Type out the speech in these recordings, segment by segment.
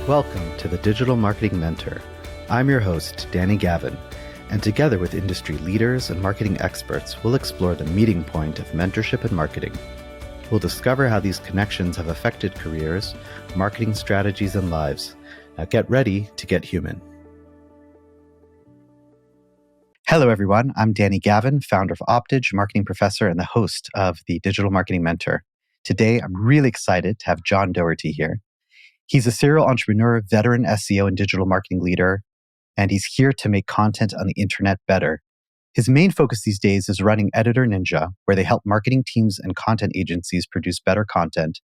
Welcome to the Digital Marketing Mentor. I'm your host, Danny Gavin, and together with industry leaders and marketing experts, we'll explore the meeting point of mentorship and marketing. We'll discover how these connections have affected careers, marketing strategies, and lives. Now get ready to get human. Hello, everyone. I'm Danny Gavin, founder of Optage, marketing professor, and the host of the Digital Marketing Mentor. Today, I'm really excited to have John Doherty here. He's a serial entrepreneur, veteran SEO and digital marketing leader, and he's here to make content on the internet better. His main focus these days is running EditorNinja, where they help marketing teams and content agencies produce better content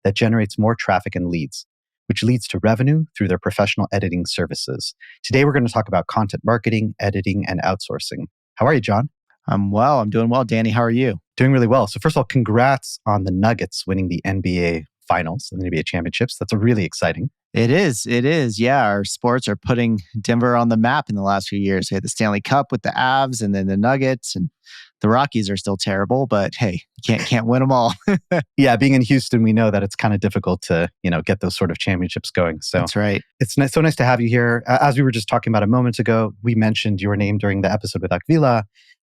that generates more traffic and leads, which leads to revenue through their professional editing services. Today, we're going to talk about content marketing, editing, and outsourcing. How are you, John? I'm well. I'm doing well. Danny, how are you? Doing really well. So first of all, congrats on the Nuggets winning the NBA Finals and the NBA Championships. That's really exciting. It is. Yeah, our sports are putting Denver on the map in the last few years. We had the Stanley Cup with the Avs and then the Nuggets, and the Rockies are still terrible, but hey, you can't win them all. Yeah, being in Houston, we know that it's kind of difficult to, get those sort of championships going. So that's right. It's so nice to have you here. As we were just talking about a moment ago, we mentioned your name during the episode with Akvila,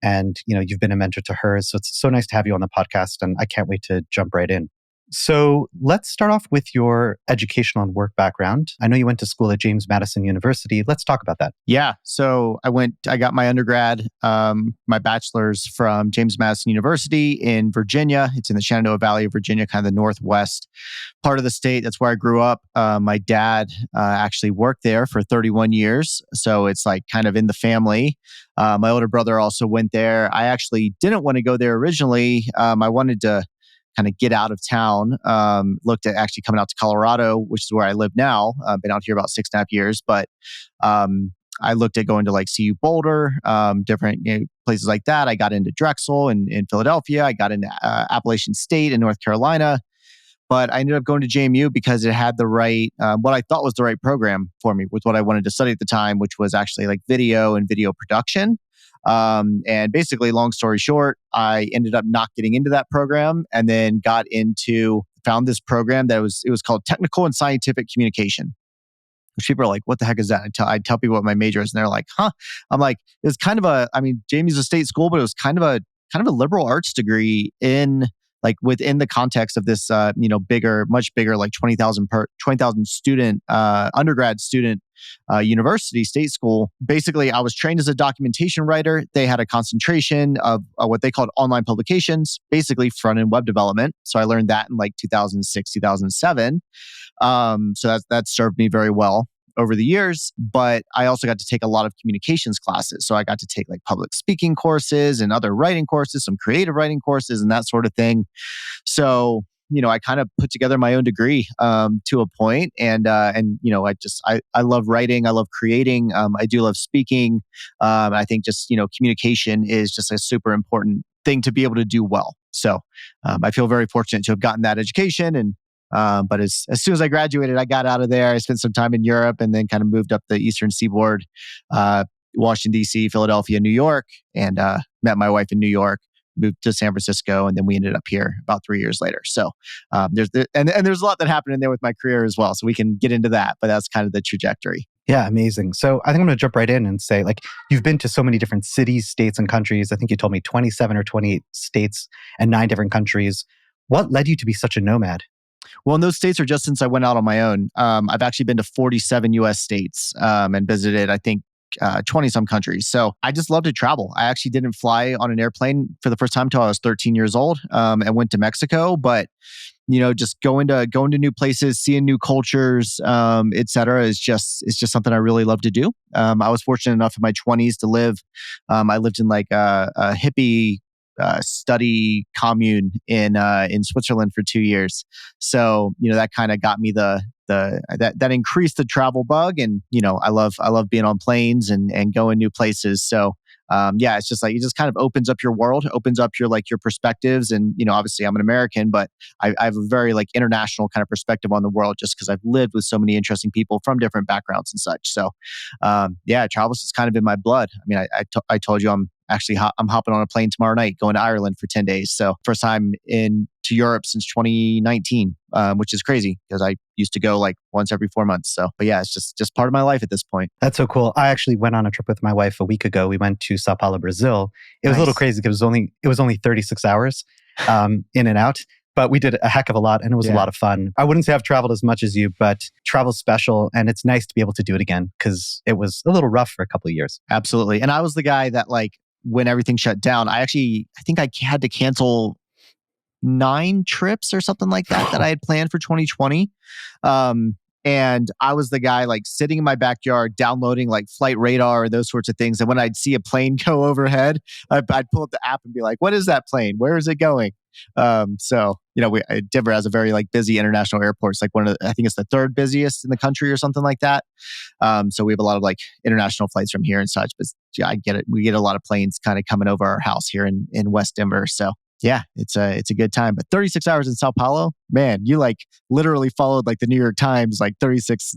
and you've been a mentor to her. So it's so nice to have you on the podcast, and I can't wait to jump right in. So let's start off with your educational and work background. I know you went to school at James Madison University. Let's talk about that. Yeah. So I got my undergrad, my bachelor's from James Madison University in Virginia. It's in the Shenandoah Valley of Virginia, kind of the northwest part of the state. That's where I grew up. My dad actually worked there for 31 years. So it's like kind of in the family. My older brother also went there. I actually didn't want to go there originally. I wanted to kind of get out of town, looked at actually coming out to Colorado, which is where I live now. I've been out here about 6.5 years, but I looked at going to like CU Boulder, different places like that. I got into Drexel in Philadelphia. I got into Appalachian State in North Carolina, but I ended up going to JMU because it had the right, what I thought was the right program for me with what I wanted to study at the time, which was actually like video and video production. And basically, long story short, I ended up not getting into that program and then found this program that it was called Technical and Scientific Communication. Which people are like, what the heck is that? I tell people what my major is, and they're like, huh? I'm like, it was kind of JMU's a state school, but it was kind of a liberal arts degree within the context of this, much bigger, like 20,000 student, undergrad student, university, state school. Basically, I was trained as a documentation writer. They had a concentration of what they called online publications, basically front-end web development. So I learned that in like 2006, 2007. So that served me very well over the years, but I also got to take a lot of communications classes. So I got to take like public speaking courses and other writing courses, some creative writing courses and that sort of thing. So, I kind of put together my own degree to a point, and I love writing, I love creating, I do love speaking. I think just communication is just a super important thing to be able to do well. So I feel very fortunate to have gotten that education, and but as soon as I graduated, I got out of there. I spent some time in Europe and then kind of moved up the Eastern Seaboard, Washington, D.C., Philadelphia, New York, and met my wife in New York, moved to San Francisco, and then we ended up here about 3 years later. So there's a lot that happened in there with my career as well. So we can get into that, but that's kind of the trajectory. Yeah, amazing. So I think I'm going to jump right in and say, you've been to so many different cities, states, and countries. I think you told me 27 or 28 states and 9 different countries. What led you to be such a nomad? Well, and those states are just since I went out on my own. I've actually been to 47 U.S. states and visited, I think, 20 some countries. So I just love to travel. I actually didn't fly on an airplane for the first time until I was 13 years old and went to Mexico. But, just going to new places, seeing new cultures, et cetera, it's just something I really love to do. I was fortunate enough in my 20s to live. I lived in like a hippie study commune in Switzerland for 2 years. So, that kind of got me that increased the travel bug. And, I love being on planes and going new places. So, it's just like, it just kind of opens up your world, opens up your perspectives. And, obviously I'm an American, but I have a very international kind of perspective on the world just because I've lived with so many interesting people from different backgrounds and such. So, travel's just kind of in my blood. I mean, I told you I'm hopping on a plane tomorrow night going to Ireland for 10 days. So first time to Europe since 2019. which is crazy because I used to go like once every 4 months. So, but yeah, it's just part of my life at this point. That's so cool. I actually went on a trip with my wife a week ago. We went to Sao Paulo, Brazil. It was a little Nice. crazy because it was only 36 hours in and out. But we did a heck of a lot and it was a lot of fun. I wouldn't say I've traveled as much as you, but travel's special and it's nice to be able to do it again because it was a little rough for a couple of years. Absolutely. And I was the guy that like when everything shut down, I think I had to cancel 9 trips or something like that I had planned for 2020. And I was the guy like sitting in my backyard downloading like flight radar and those sorts of things. And when I'd see a plane go overhead, I'd pull up the app and be like, what is that plane? Where is it going? So, Denver has a very like busy international airport. It's like I think it's the 3rd busiest in the country or something like that. So we have a lot of like international flights from here and such, but yeah, I get it. We get a lot of planes kind of coming over our house here in West Denver. So yeah, it's a good time. But 36 hours in Sao Paulo, man, you like literally followed like the New York Times, like 36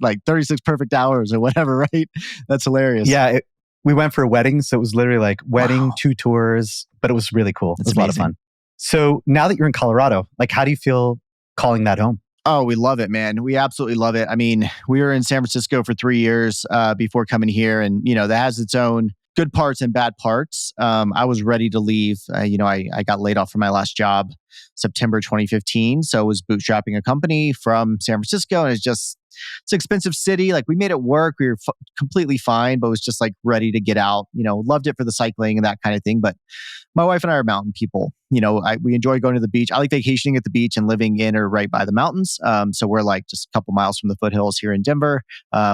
perfect hours or whatever, right? That's hilarious. Yeah, we went for a wedding. So it was literally like wedding, 2 tours, but it was really cool. It was a lot of fun. So now that you're in Colorado, like how do you feel calling that home? Oh, we love it, man. We absolutely love it. I mean, we were in San Francisco for 3 years before coming here. And, that has its own good parts and bad parts. I was ready to leave. I got laid off from my last job September 2015. So I was bootstrapping a company from San Francisco. And it's an expensive city. Like we made it work. We were completely fine, but was just like ready to get out. Loved it for the cycling and that kind of thing. But my wife and I are mountain people. We enjoy going to the beach. I like vacationing at the beach and living in or right by the mountains. So we're like just a couple miles from the foothills here in Denver,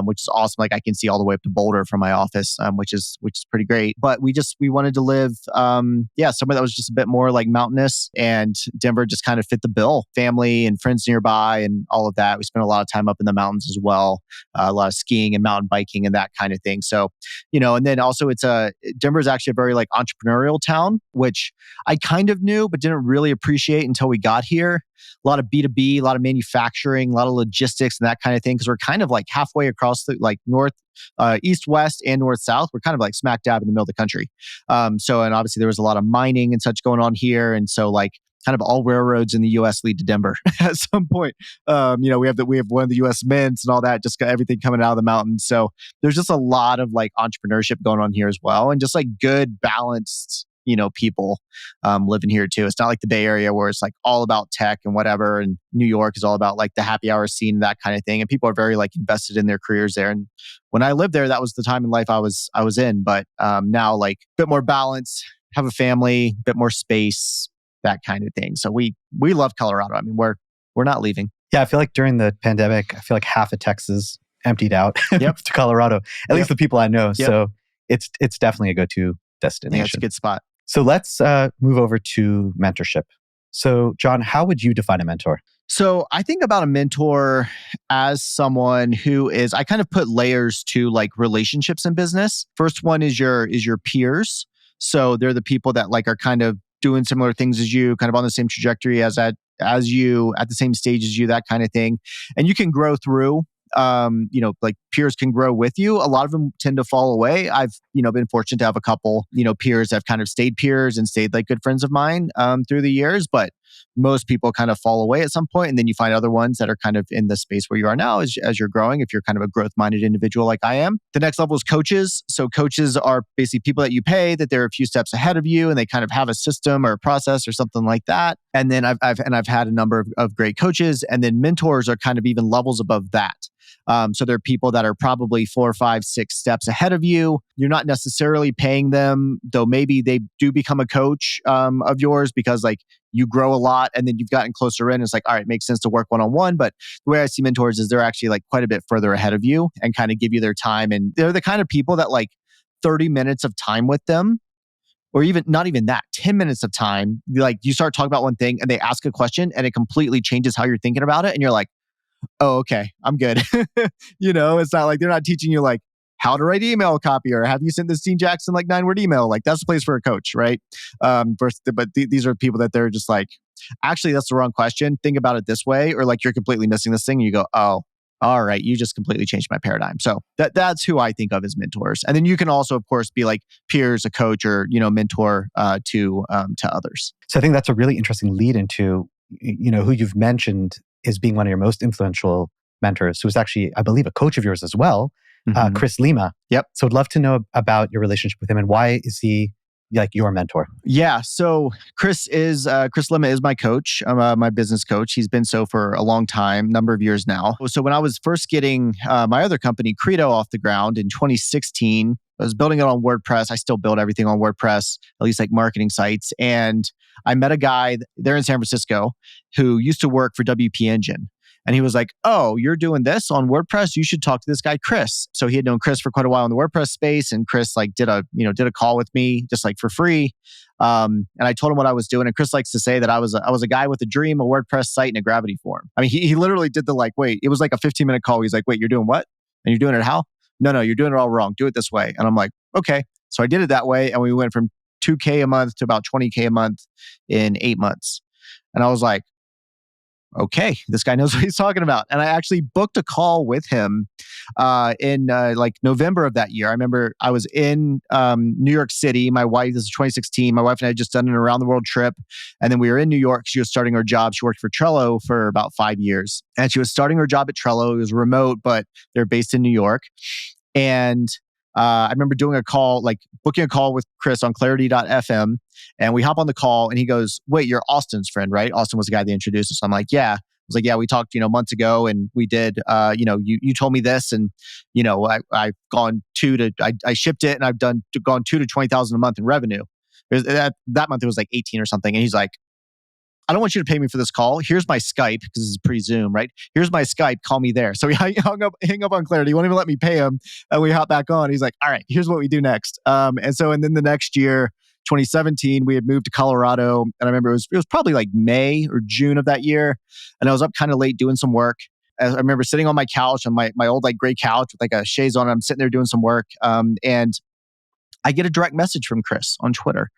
which is awesome. Like I can see all the way up to Boulder from my office, which is pretty great. But we wanted to live, somewhere that was just a bit more like mountainous, and Denver just kind of fit the bill. Family and friends nearby and all of that. We spent a lot of time up in the mountains as well, a lot of skiing and mountain biking and that kind of thing. So, and then also Denver is actually a very like entrepreneurial town, which I kind of knew, but didn't really appreciate until we got here. A lot of B2B, a lot of manufacturing, a lot of logistics and that kind of thing. Because we're kind of like halfway across the like north, east, west, and north, south. We're kind of like smack dab in the middle of the country. And obviously there was a lot of mining and such going on here. And so like kind of all railroads in the U.S. lead to Denver at some point. We have one of the U.S. mints and all that, just got everything coming out of the mountains. So there's just a lot of like entrepreneurship going on here as well. And just like good, balanced, people living here too. It's not like the Bay Area where it's like all about tech and whatever. And New York is all about like the happy hour scene, that kind of thing. And people are very like invested in their careers there. And when I lived there, that was the time in life I was in. But now like a bit more balance, have a family, bit more space, that kind of thing. So we love Colorado. I mean, we're not leaving. Yeah, I feel like during the pandemic, I feel like half of Texas emptied out to Colorado. At least the people I know. Yep. So it's definitely a go-to destination. Yeah, it's a good spot. So let's move over to mentorship. So John, how would you define a mentor? So I think about a mentor as someone who is, I kind of put layers to like relationships in business. First one is your peers. So they're the people that like are kind of doing similar things as you, kind of on the same trajectory as you, at the same stage as you, that kind of thing. And you can grow through. Like peers can grow with you. A lot of them tend to fall away. I've, been fortunate to have a couple, peers that have kind of stayed peers and stayed like good friends of mine through the years. But most people kind of fall away at some point, and then you find other ones that are kind of in the space where you are now as you're growing, if you're kind of a growth-minded individual like I am. The next level is coaches. So coaches are basically people that you pay that they're a few steps ahead of you, and they kind of have a system or a process or something like that. And then I've had a number of great coaches, and then mentors are kind of even levels above that. So they're people that are probably 4, 5, 6 steps ahead of you. You're not necessarily paying them, though maybe they do become a coach of yours because like you grow a lot and then you've gotten closer in. It's like, all right, it makes sense to work one-on-one. But the way I see mentors is they're actually like quite a bit further ahead of you and kind of give you their time. And they're the kind of people that like 30 minutes of time with them, or even not even that, 10 minutes of time, like you start talking about one thing and they ask a question and it completely changes how you're thinking about it. And you're like, oh, okay, I'm good. It's not like they're not teaching you like how to write email copy or have you sent this Dean Jackson like 9-word email. Like that's the place for a coach, right? These are people that they're just like, actually, that's the wrong question. Think about it this way. Or like you're completely missing this thing. And you go, oh, all right, you just completely changed my paradigm. So that's who I think of as mentors. And then you can also, of course, be like peers, a coach, or mentor to others. So I think that's a really interesting lead into who you've mentioned is being one of your most influential mentors, who was actually, I believe, a coach of yours as well, Chris Lima. Yep. So I'd love to know about your relationship with him and why is he like your mentor? Yeah. So Chris Lima is my coach, my business coach. He's been so for a long time, number of years now. So when I was first getting my other company, Credo, off the ground in 2016, I was building it on WordPress. I still build everything on WordPress, at least like marketing sites. And I met a guy there in San Francisco who used to work for WP Engine. And he was like, "Oh, you're doing this on WordPress? You should talk to this guy, Chris." So he had known Chris for quite a while in the WordPress space, and Chris like did a call with me just like for free. And I told him what I was doing, and Chris likes to say that I was a guy with a dream, a WordPress site, and a Gravity form. I mean, he literally did the like, wait, it was like a 15-minute call. He's like, "Wait, you're doing what? And you're doing it how? No, you're doing it all wrong. Do it this way." And I'm like, "Okay." So I did it that way, and we went from $2K a month to about $20K a month in 8 months. And I was like, okay, this guy knows what he's talking about. And I actually booked a call with him in like November of that year. I remember I was in New York City. My wife, this is 2016. My wife and I had just done an around the world trip. And then we were in New York. She was starting her job. She worked for Trello for about 5 years. And she was starting her job at Trello. It was remote, but they're based in New York. And I remember doing a call, like booking a call with Chris on clarity.fm. And we hop on the call and he goes, "Wait, you're Austin's friend, right?" Austin was the guy that introduced us. I'm like, "Yeah." I was like, "Yeah, we talked, months ago and we did, you told me this and, I've gone I shipped it and I've gone 2 to 20,000 a month in revenue." That month it was like 18 or something. And he's like, "I don't want you to pay me for this call. Here's my Skype," because this is pre-Zoom, right? "Here's my Skype. Call me there." So he hung up on Clarity. He won't even let me pay him. And we hop back on. He's like, "All right, here's what we do next." And then the next year, 2017, we had moved to Colorado. And I remember it was probably like May or June of that year. And I was up kind of late doing some work. I remember sitting on my couch, on my old like gray couch with like a chaise on. I'm sitting there doing some work. And I get a direct message from Chris on Twitter.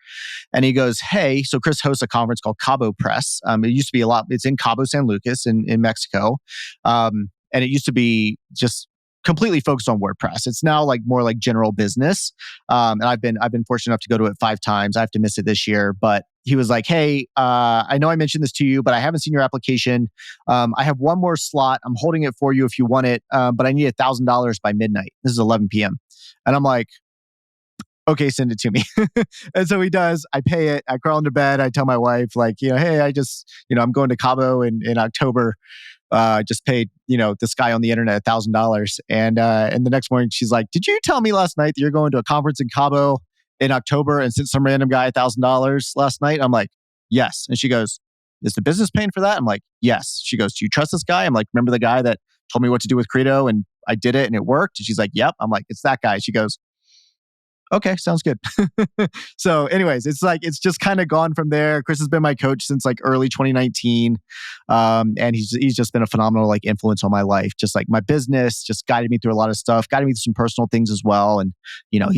And he goes, "Hey," so Chris hosts a conference called Cabo Press. It used to be it's in Cabo San Lucas in Mexico. And it used to be just completely focused on WordPress. It's now like more like general business. And I've been fortunate enough to go to it 5 times. I have to miss it this year. But he was like, "Hey, I know I mentioned this to you, but I haven't seen your application. I have one more slot. I'm holding it for you if you want it. But I need $1,000 by midnight." This is 11 p.m. And I'm like, "Okay, send it to me." And so he does. I pay it. I crawl into bed. I tell my wife, like, "Hey, I just, I'm going to Cabo in October. Just paid, this guy on the internet $1,000." And the next morning she's like, "Did you tell me last night that you're going to a conference in Cabo in October and sent some random guy $1,000 last night?" I'm like, "Yes." And she goes, "Is the business paying for that?" I'm like, "Yes." She goes, "Do you trust this guy?" I'm like, "Remember the guy that told me what to do with Credo and I did it and it worked?" And she's like, "Yep." I'm like, "It's that guy." She goes, "Okay, sounds good." So anyways, it's just kind of gone from there. Chris has been my coach since like early 2019. And he's just been a phenomenal like influence on my life, just like my business, just guided me through a lot of stuff, guided me through some personal things as well. And, he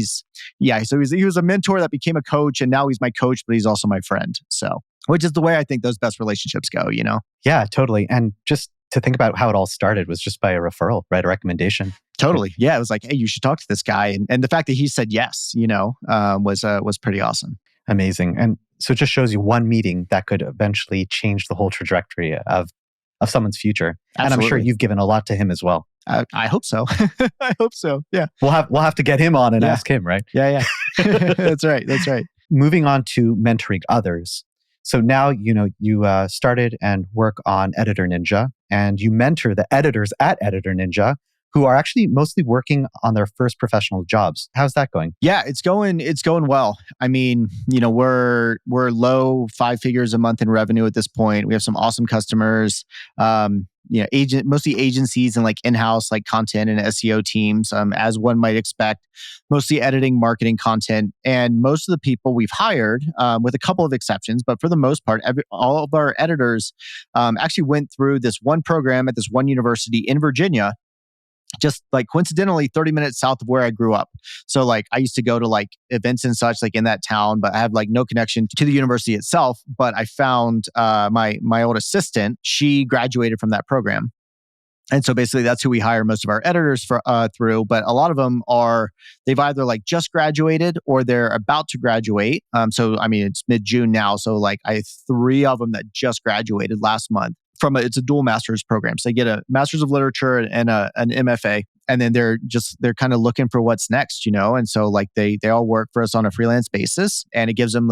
was a mentor that became a coach and now he's my coach, but he's also my friend. So, which is the way I think those best relationships go, Yeah, totally. And just to think about how it all started was just by a referral, right? A recommendation. Totally. Yeah. It was like, "Hey, you should talk to this guy." And the fact that he said yes, was pretty awesome. Amazing. And so it just shows you one meeting that could eventually change the whole trajectory of someone's future. Absolutely. And I'm sure you've given a lot to him as well. I hope so. I hope so. Yeah. We'll have to get him on and ask him, right? Yeah. That's right. Moving on to mentoring others. So now, you started and work on EditorNinja and you mentor the editors at EditorNinja who are actually mostly working on their first professional jobs. How's that going? Yeah, it's going well. I mean, we're low 5 figures a month in revenue at this point. We have some awesome customers. Mostly agencies and like in-house like content and SEO teams, as one might expect, mostly editing, marketing content. And most of the people we've hired, with a couple of exceptions, but for the most part, all of our editors actually went through this one program at this one university in Virginia, just like coincidentally 30 minutes south of where I grew up. So like I used to go to like events and such like in that town, but I have like no connection to the university itself. But I found my old assistant, she graduated from that program. And so basically that's who we hire most of our editors through. But a lot of them they've either like just graduated or they're about to graduate. So I mean, it's mid-June now. So like I have 3 of them that just graduated last month it's a dual master's program. So they get a master's of literature and an MFA. And then they're kind of looking for what's next, And so like they all work for us on a freelance basis, and it gives them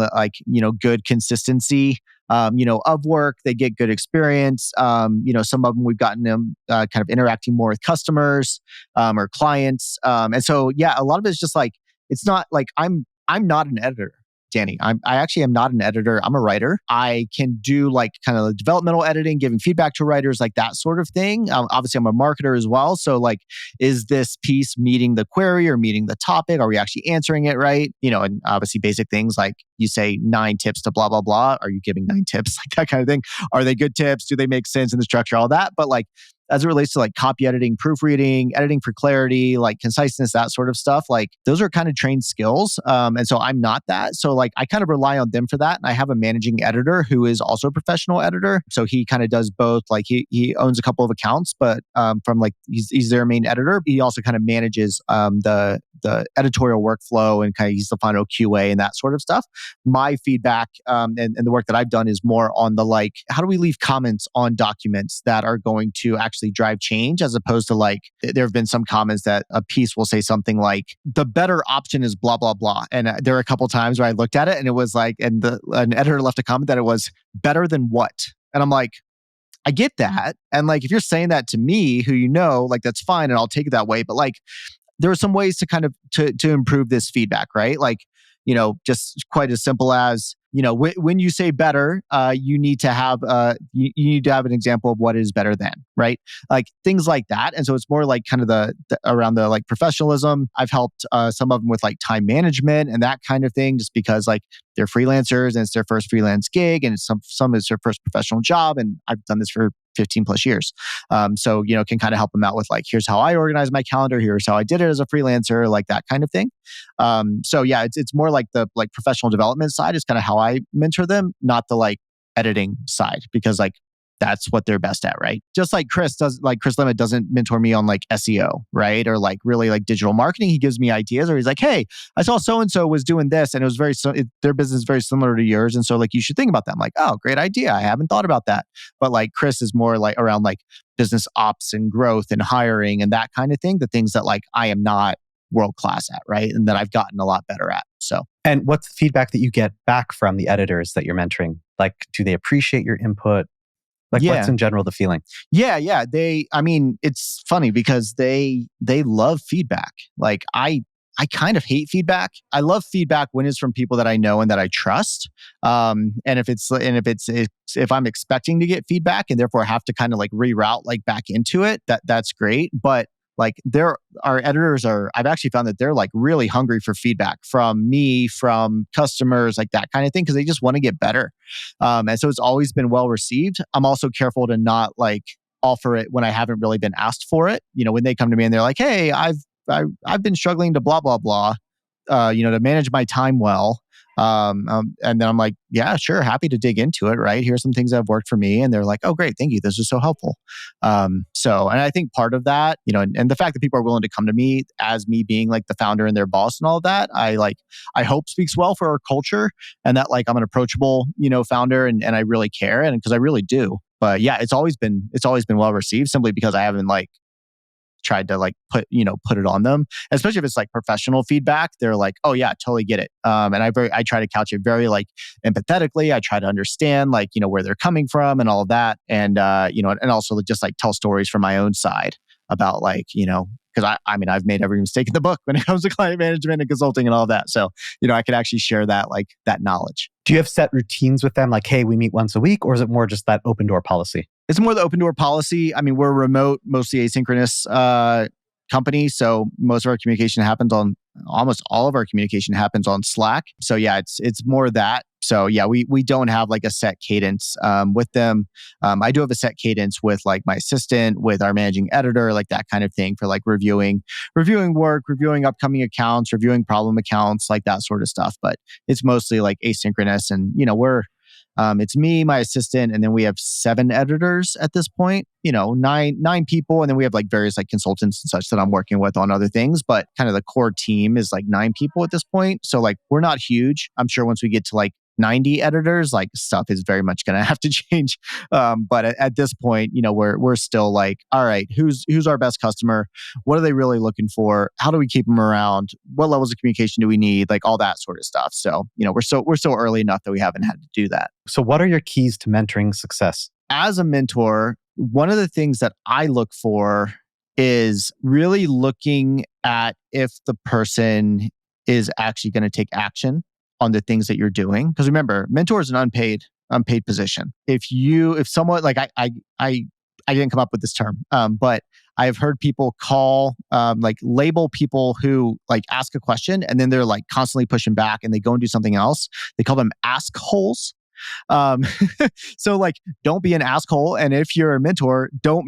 good consistency, of work. They get good experience. Some of them we've gotten them kind of interacting more with customers or clients. And so, a lot of it's just like, it's not like I'm not an editor, Danny. I actually am not an editor. I'm a writer. I can do like kind of developmental editing, giving feedback to writers, like that sort of thing. Obviously, I'm a marketer as well. So like, is this piece meeting the query or meeting the topic? Are we actually answering it right? And obviously basic things like you say 9 tips to blah, blah, blah. Are you giving 9 tips? Like that kind of thing. Are they good tips? Do they make sense in the structure? All that. But like, as it relates to like copy editing, proofreading, editing for clarity, like conciseness, that sort of stuff, like those are kind of trained skills. And so I'm not that. So like I kind of rely on them for that. And I have a managing editor who is also a professional editor. So he kind of does both. Like he owns a couple of accounts, but from like he's their main editor. He also kind of manages the editorial workflow and kind of he's the final QA and that sort of stuff. My feedback and the work that I've done is more on the like, how do we leave comments on documents that are going to actually drive change, as opposed to like, there have been some comments that a piece will say something like, the better option is blah, blah, blah. And there are a couple times where I looked at it and it was like, and an editor left a comment that it was better than what? And I'm like, I get that. And like, if you're saying that to me, who like that's fine and I'll take it that way. But like, there are some ways to kind of to improve this feedback, right? Like, just quite as simple as, when you say better, you need to have you need to have an example of what is better than, right? Like things like that. And so it's more like kind of the around the like professionalism. I've helped some of them with like time management and that kind of thing, just because like they're freelancers and it's their first freelance gig, and some is their first professional job. And I've done this for 15 plus years. So, can kind of help them out with like, here's how I organize my calendar. Here's how I did it as a freelancer, like that kind of thing. So yeah, it's more like the like professional development side is kind of how I mentor them, not the like editing side, because like that's what they're best at, right? Just like Chris Limit doesn't mentor me on like SEO, right? Or like really like digital marketing. He gives me ideas, or he's like, hey, I saw so-and-so was doing this and it was their business is very similar to yours. And so like, you should think about that. I'm like, oh, great idea. I haven't thought about that. But like Chris is more like around like business ops and growth and hiring and that kind of thing. The things that like I am not world-class at, right? And that I've gotten a lot better at. So. And what's the feedback that you get back from the editors that you're mentoring? Like, do they appreciate your input? Like, what's in general the feeling? Yeah. It's funny because they love feedback. Like I kind of hate feedback. I love feedback when it's from people that I know and that I trust. And if I'm expecting to get feedback and therefore have to kind of like reroute like back into it, that's great. But like our editors I've actually found that they're like really hungry for feedback from me, from customers, like that kind of thing, because they just want to get better. And so it's always been well received. I'm also careful to not like offer it when I haven't really been asked for it. When they come to me and they're like, hey, I've been struggling to blah, blah, blah, to manage my time well. And then I'm like, yeah, sure. Happy to dig into it. Right. Here's some things that have worked for me. And they're like, oh, great. Thank you. This is so helpful. And I think part of that, and the fact that people are willing to come to me as me being like the founder and their boss and all of that, I hope speaks well for our culture, and that like I'm an approachable, founder and I really care. And because I really do. But yeah, it's always been well received, simply because I haven't like tried to like put it on them, especially if it's like professional feedback. They're like, oh yeah, totally get it. And I try to couch it very like empathetically. I try to understand like, where they're coming from and all of that. And, and also just like tell stories from my own side about like, because I've made every mistake in the book when it comes to client management and consulting and all of that. So, I could actually share that, like that knowledge. Do you have set routines with them? Like, hey, we meet once a week, or is it more just that open door policy? It's more the open door policy. We're remote, mostly asynchronous company. So most of our communication happens on, almost all of our communication happens on Slack. So yeah, it's more that. So yeah, we don't have like a set cadence with them. I do have a set cadence with like my assistant, with our managing editor, like that kind of thing, for like reviewing work, reviewing upcoming accounts, reviewing problem accounts, like that sort of stuff. But it's mostly like asynchronous, and it's me, my assistant, and then we have 7 editors at this point. 9 people, and then we have like various like consultants and such that I'm working with on other things. But kind of the core team is like 9 people at this point. So like we're not huge. I'm sure once we get to like 90 editors, like stuff is very much going to have to change. But at this point, we're still like, all right, who's our best customer? What are they really looking for? How do we keep them around? What levels of communication do we need? Like all that sort of stuff. So, we're still early enough that we haven't had to do that. So what are your keys to mentoring success? As a mentor, one of the things that I look for is really looking at if the person is actually going to take action on the things that you're doing. Because remember, mentor is an unpaid position. If someone like I didn't come up with this term, but I've heard people call label people who like ask a question and then they're like constantly pushing back and they go and do something else. They call them ask holes. So like, don't be an asshole. And if you're a mentor, don't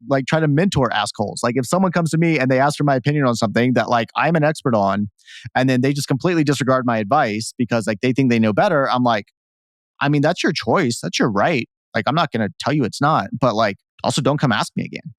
like try to mentor assholes. Like if someone comes to me and they ask for my opinion on something that like I'm an expert on, and then they just completely disregard my advice because like they think they know better. I'm like, I mean, that's your choice. That's your right. Like, I'm not going to tell you it's not, but like, also don't come ask me again,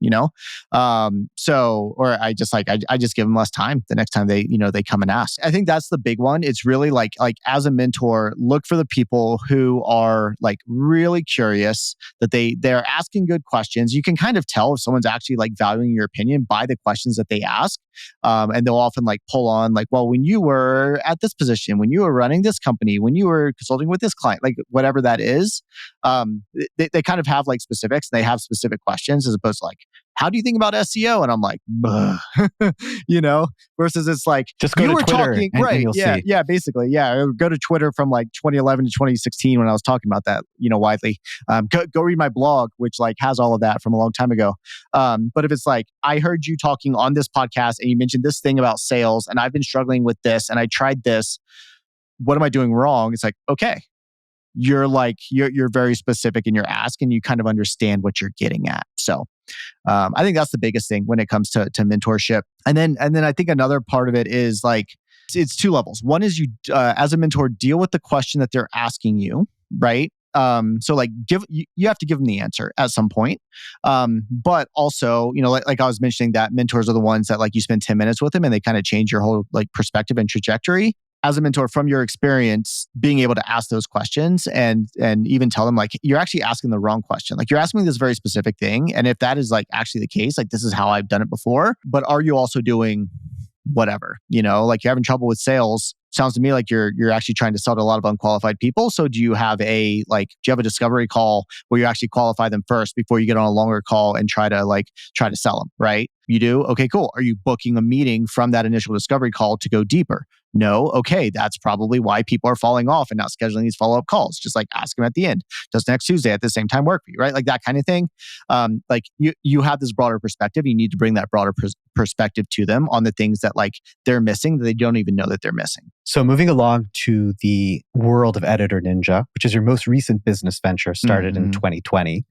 or I just give them less time the next time they come and ask. I think that's the big one. It's really like as a mentor, look for the people who are like really curious, that they're asking good questions. You can kind of tell if someone's actually like valuing your opinion by the questions that they ask. And they'll often like pull on like, well, when you were at this position, when you were running this company, when you were consulting with this client, like whatever that is, they kind of have like specifics and they have specific questions as opposed to like, how do you think about SEO? And I'm like, versus it's like, just go to Twitter talking, and right? you'll see. Yeah, basically. Yeah. Go to Twitter from like 2011 to 2016 when I was talking about that, widely. Go read my blog, which like has all of that from a long time ago. But if it's like, I heard you talking on this podcast and you mentioned this thing about sales and I've been struggling with this and I tried this, what am I doing wrong? It's like, okay. You're very specific in your ask and you kind of understand what you're getting at. So I think that's the biggest thing when it comes to mentorship. And then I think another part of it is like, it's two levels. One is you, as a mentor, deal with the question that they're asking you, right? So like you have to give them the answer at some point. But also, like I was mentioning that mentors are the ones that like you spend 10 minutes with them and they kind of change your whole like perspective and trajectory. As a mentor, from your experience, being able to ask those questions and even tell them like, you're actually asking the wrong question. Like you're asking me this very specific thing. And if that is like actually the case, like this is how I've done it before, but are you also doing whatever, like you're having trouble with sales? Sounds to me like you're actually trying to sell to a lot of unqualified people. So do you have a discovery call where you actually qualify them first before you get on a longer call and try to sell them, right? You do? Okay, cool. Are you booking a meeting from that initial discovery call to go deeper? No. Okay, that's probably why people are falling off and not scheduling these follow-up calls. Just like ask them at the end, does next Tuesday at the same time work for you, right? Like that kind of thing. Like you have this broader perspective. You need to bring that broader perspective to them on the things that like they're missing that they don't even know that they're missing. So moving along to the world of EditorNinja, which is your most recent business venture, started in 2020.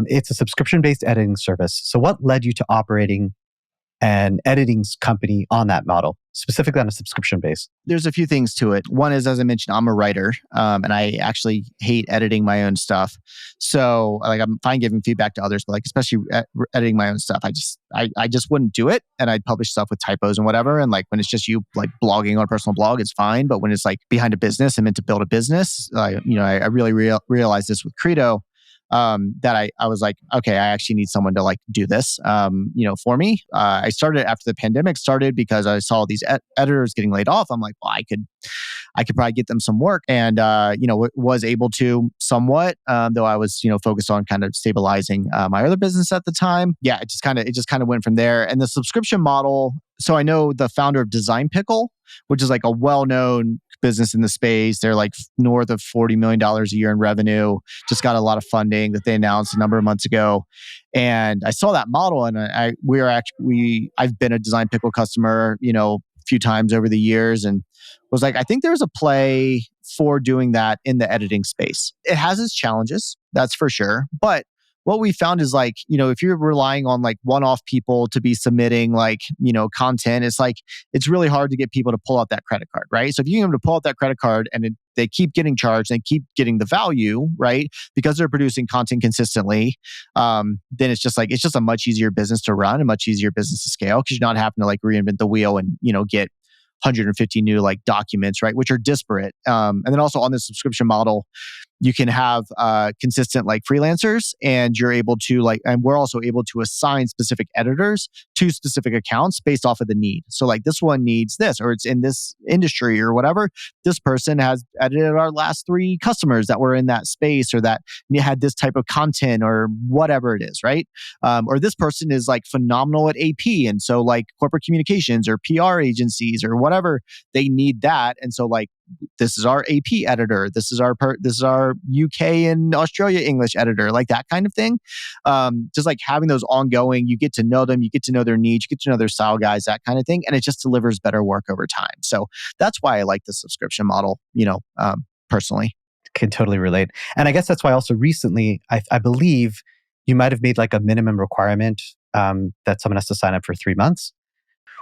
It's a subscription-based editing service. So what led you to operating an editing company on that model, specifically on a subscription base? There's a few things to it. One is, as I mentioned, I'm a writer, and I actually hate editing my own stuff. So like I'm fine giving feedback to others, but like especially editing my own stuff, I just wouldn't do it. And I'd publish stuff with typos and whatever. And like when it's just you like blogging on a personal blog, it's fine. But when it's like behind a business and meant to build a business, I really realized this with Credo. That I was like, okay, I actually need someone to like do this, for me. I started after the pandemic started because I saw these editors getting laid off. I'm like, well, I could probably get them some work, and was able to somewhat, though I was focused on kind of stabilizing my other business at the time. Yeah, it just kind of went from there. And the subscription model. So I know the founder of Design Pickle, which is like a well-known business in the space. They're like north of $40 million a year in revenue. Just got a lot of funding that they announced a number of months ago. And I saw that model, and I've been a Design Pickle customer, a few times over the years, and was like, I think there's a play for doing that in the editing space. It has its challenges, that's for sure. But what we found is like, if you're relying on like one-off people to be submitting like, content, it's like, it's really hard to get people to pull out that credit card, right? So if you get them to pull out that credit card and they keep getting charged and keep getting the value, right? Because they're producing content consistently, then it's just a much easier business to run, a much easier business to scale because you're not having to like reinvent the wheel and, get 150 new like documents, right? Which are disparate. And then also on the subscription model, you can have consistent like freelancers, and you're able to like, and we're also able to assign specific editors to specific accounts based off of the need. So like this one needs this, or it's in this industry or whatever. This person has edited our last 3 customers that were in that space, or that had this type of content, or whatever it is, right? Or this person is like phenomenal at AP, and so like corporate communications or PR agencies or whatever, they need that, and so like this is our AP editor. This is our UK and Australia English editor, like that kind of thing. Just like having those ongoing, you get to know them, you get to know their needs, you get to know their style guys, that kind of thing, and it just delivers better work over time. So that's why I like the subscription model. Personally, Can totally relate, and I guess that's why also recently, I believe you might have made like a minimum requirement that someone has to sign up for 3 months.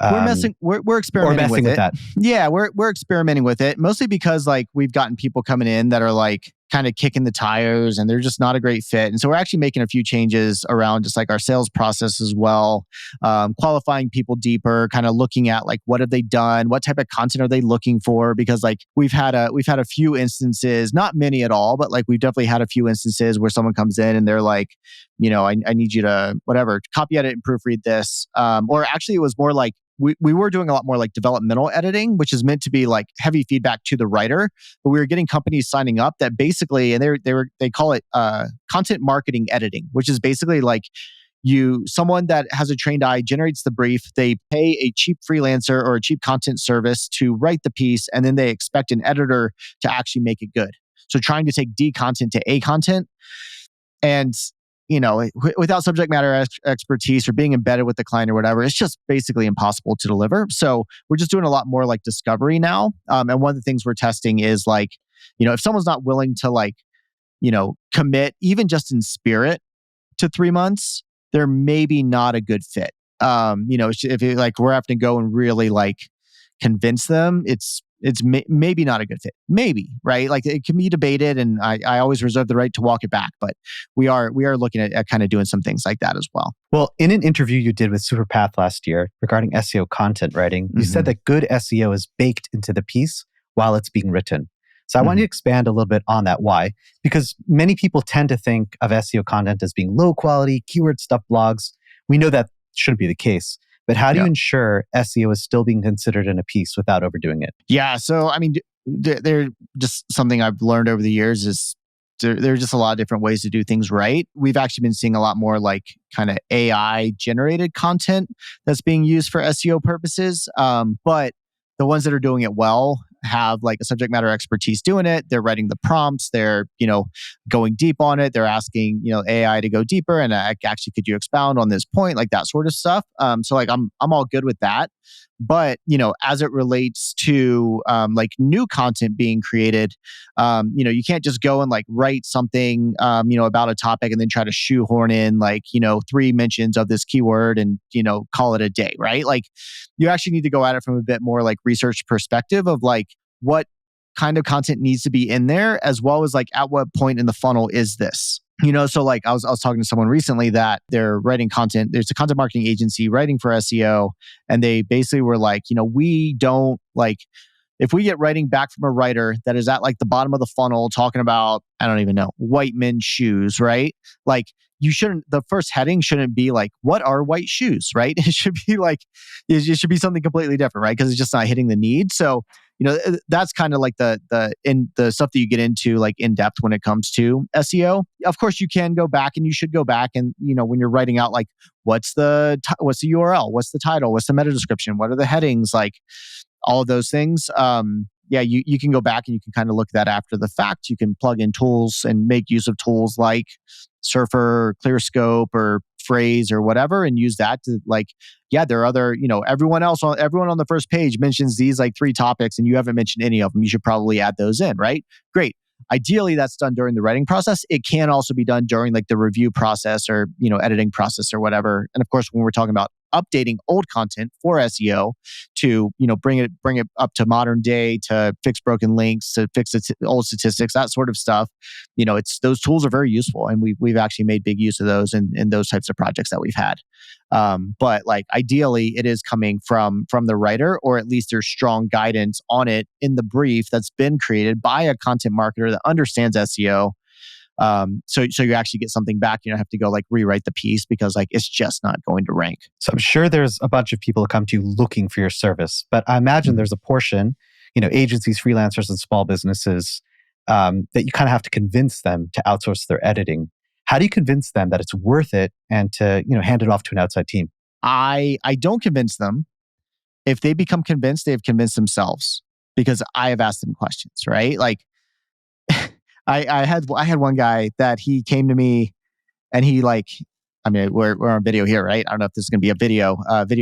We're experimenting with it. That. Yeah, we're experimenting with it, mostly because like we've gotten people coming in that are like kind of kicking the tires and they're just not a great fit. And so we're actually making a few changes around just like our sales process as well, qualifying people deeper, kind of looking at like what have they done, what type of content are they looking for? Because like we've had a few instances, not many at all, but like we've definitely had a few instances where someone comes in and they're like, I need you to whatever, copy edit and proofread this. Or actually it was more like we were doing a lot more like developmental editing, which is meant to be like heavy feedback to the writer. But we were getting companies signing up that basically, and they call it content marketing editing, which is basically like someone that has a trained eye generates the brief, they pay a cheap freelancer or a cheap content service to write the piece, and then they expect an editor to actually make it good. So trying to take D content to A content, and without subject matter expertise or being embedded with the client or whatever, it's just basically impossible to deliver. So we're just doing a lot more like discovery now. And one of the things we're testing is like, if someone's not willing to like, commit even just in spirit to 3 months, they're maybe not a good fit. If like we're having to go and really like convince them, it's maybe not a good fit. Maybe, right? Like it can be debated, and I always reserve the right to walk it back. But we are looking at kind of doing some things like that as well. Well, in an interview you did with Superpath last year regarding SEO content writing, you said that good SEO is baked into the piece while it's being written. So I want you to expand a little bit on that. Why? Because many people tend to think of SEO content as being low quality, keyword stuff blogs. We know that shouldn't be the case. But how do you ensure SEO is still being considered in a piece without overdoing it? Yeah. So, I mean, they're just something I've learned over the years is there are just a lot of different ways to do things right. We've actually been seeing a lot more like kind of AI generated content that's being used for SEO purposes. But the ones that are doing it well have like a subject matter expertise doing it. They're writing the prompts. They're, going deep on it. They're asking, AI to go deeper. And actually, could you expound on this point? Like that sort of stuff. So like I'm all good with that. But, as it relates to like new content being created, you can't just go and like write something, about a topic and then try to shoehorn in like, 3 mentions of this keyword and, call it a day, right? Like you actually need to go at it from a bit more like research perspective of like what kind of content needs to be in there, as well as like at what point in the funnel is this? So like I was talking to someone recently that they're writing content. There's a content marketing agency writing for SEO, and they basically were like, we don't like, if we get writing back from a writer that is at like the bottom of the funnel talking about, I don't even know, white men's shoes, right? Like the first heading shouldn't be like, what are white shoes, right? It should be like, it should be something completely different, right? Because it's just not hitting the need. So, that's kind of like the stuff that you get into like in depth when it comes to SEO. Of course, you can go back, and you should go back and, when you're writing out like, what's the URL? What's the title? What's the meta description? What are the headings? Like all of those things. You can go back and you can kind of look at that after the fact. You can plug in tools and make use of tools like Surfer, ClearScope, or Phrase or whatever, and use that to like, there are other, everyone on the first page mentions these like 3 topics and you haven't mentioned any of them. You should probably add those in, right? Great. Ideally, that's done during the writing process. It can also be done during like the review process or, editing process or whatever. And of course, when we're talking about updating old content for SEO to, bring it up to modern day, to fix broken links, to fix old statistics, that sort of stuff. It's those tools are very useful, and we've actually made big use of those in those types of projects that we've had. But like ideally, it is coming from the writer, or at least there's strong guidance on it in the brief that's been created by a content marketer that understands SEO. So you actually get something back. You don't have to go like rewrite the piece because like it's just not going to rank. So I'm sure there's a bunch of people who come to you looking for your service, but I imagine there's a portion, agencies, freelancers, and small businesses that you kind of have to convince them to outsource their editing. How do you convince them that it's worth it and to hand it off to an outside team? I don't convince them. If they become convinced, they've convinced themselves because I have asked them questions, right? Like I had one guy that he came to me and he we're on video here, right? I don't know if this is going to be a video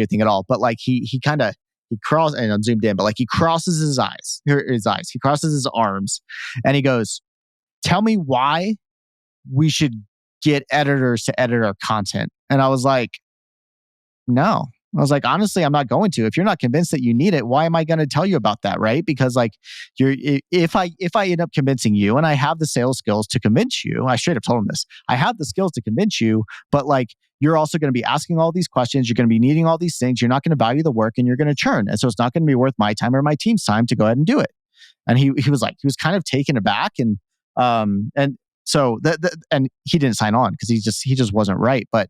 thing at all, but like he crosses, and I'm zoomed in, but like he crosses his eyes, he crosses his arms, and he goes, "Tell me why we should get editors to edit our content." And I was like, no. I was like, honestly, I'm not going to. If you're not convinced that you need it, why am I going to tell you about that, right? Because like, if I end up convincing you, and I have the sales skills to convince you, I straight up told him this. I have the skills to convince you, but like, you're also going to be asking all these questions. You're going to be needing all these things. You're not going to value the work, and you're going to churn. And so it's not going to be worth my time or my team's time to go ahead and do it. And he was kind of taken aback, and so and he didn't sign on because he just wasn't right. But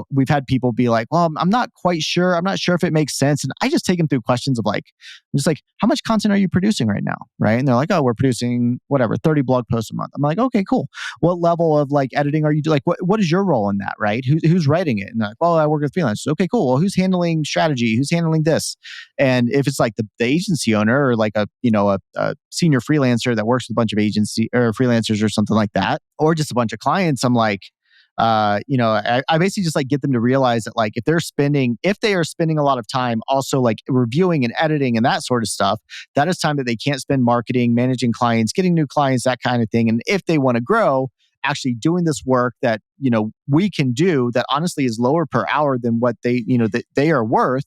we've had people be like, "Well, I'm not quite sure. I'm not sure if it makes sense." And I just take them through questions of like, I'm just like, "How much content are you producing right now?" Right? And they're like, "Oh, we're producing 30 blog posts a month." I'm like, "Okay, cool. What level of like editing are you doing? Like, what is your role in that? Right? Who's writing it?" And they're like, "Well, I work with freelancers." Okay, cool. Well, who's handling strategy? Who's handling this? And if it's like the agency owner, or like a senior freelancer that works with a bunch of agency or freelancers or something like that, or just a bunch of clients, I'm like, I basically just like get them to realize that like if they are spending a lot of time also like reviewing and editing and that sort of stuff, that is time that they can't spend marketing, managing clients, getting new clients, that kind of thing. And if they want to grow, actually doing this work that we can do that honestly is lower per hour than what that they are worth,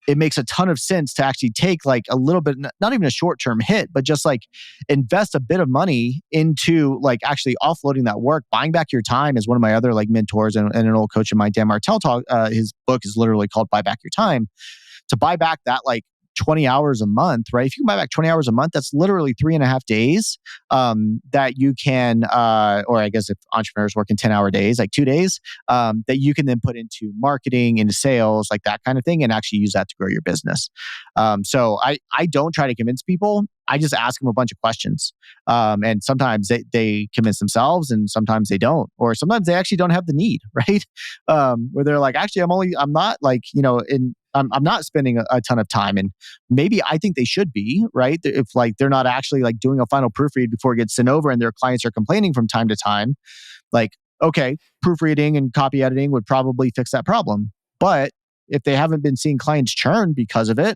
it makes a ton of sense to actually take like a little bit, not even a short-term hit, but just like invest a bit of money into like actually offloading that work, buying back your time. As one of my other like mentors and an old coach of mine, Dan Martell, his book is literally called Buy Back Your Time. To buy back that like 20 hours a month, right? If you can buy back 20 hours a month, that's literally 3.5 days that you can, or I guess if entrepreneurs work in 10-hour days, like 2 days, that you can then put into marketing, into sales, like that kind of thing, and actually use that to grow your business. So I don't try to convince people. I just ask them a bunch of questions. And sometimes they convince themselves, and sometimes they don't. Or sometimes they actually don't have the need, right? Where they're like, actually, I'm not like, I'm not spending a ton of time, and maybe I think they should be, right? If like they're not actually like doing a final proofread before it gets sent over, and their clients are complaining from time to time, like, okay, proofreading and copy editing would probably fix that problem. But if they haven't been seeing clients churn because of it,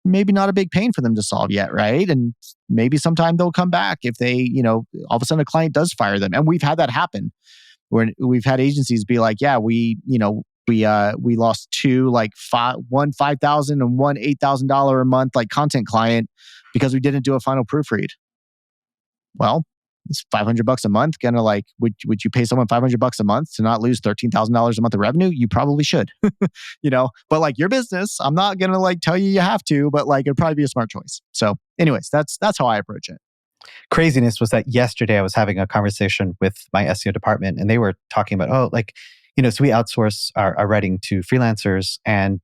maybe not a big pain for them to solve yet, right? And maybe sometime they'll come back if they, all of a sudden a client does fire them. And we've had that happen where we've had agencies be like, yeah, we lost two, like one $5,000 and one $8,000 a month, like content client because we didn't do a final proofread. Well, it's $500 a month. Gonna like, would you pay someone $500 a month to not lose $13,000 a month of revenue? You probably should, but like your business, I'm not gonna like tell you have to, but like it'd probably be a smart choice. So anyways, that's how I approach it. Craziness was that yesterday I was having a conversation with my SEO department, and they were talking about, so we outsource our writing to freelancers, and,